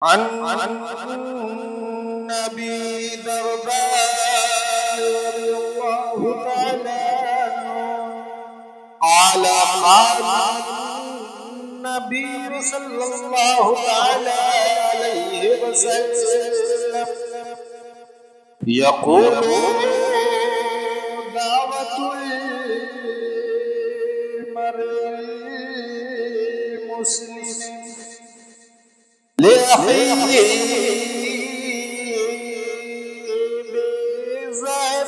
عن ابي درداء رضي الله تعالى قال قال النبي صلى الله تعالى عليه وسلم يقول دعوة المرء المسلم لأخيه بظهر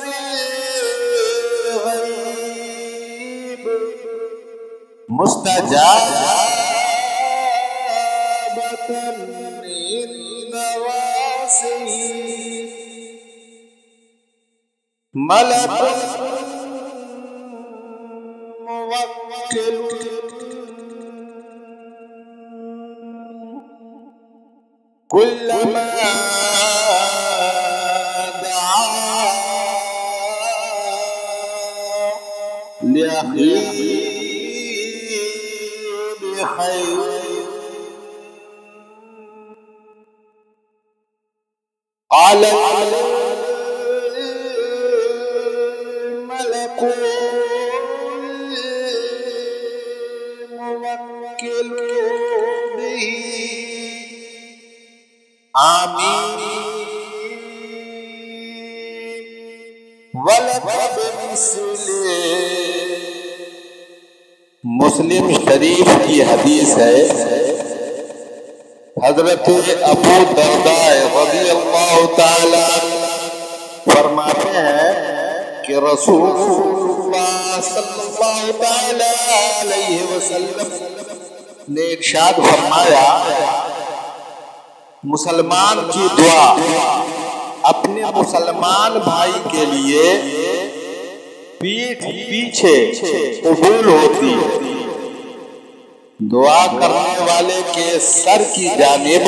الغيب مستجابة عند واسه ملك موكل كلما دعا لأخيه بخير قال الملك الموكل به آمین ولک بمثلہ۔ مسلم شریف کی حدیث ہے، حضرت ابو درداء رضی اللہ تعالی فرماتے ہیں کہ رسول اللہ صلی اللہ تعالی علیہ وسلم نے ارشاد فرمایا، مسلمان کی دعا اپنے مسلمان بھائی کے لیے پیٹھ پیچھے قبول ہوتی ہے۔ دعا کرنے والے کے سر کی جانب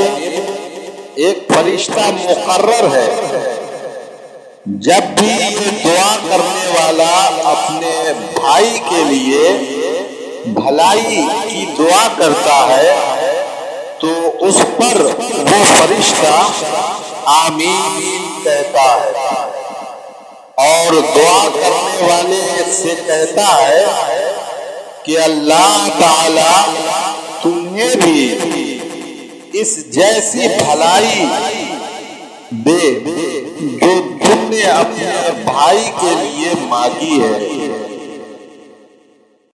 ایک فرشتہ مقرر ہے۔ جب بھی یہ دعا کرنے والا اپنے بھائی کے لیے بھلائی کی دعا کرتا ہے تو اس پر وہ فرشتہ آمین کہتا ہے اور دعا کرنے والے سے کہتا ہے کہ اللہ تعالی تمہیں بھی اس جیسی بھلائی دے جو تم نے اپنے بھائی کے لیے مانگی ہے۔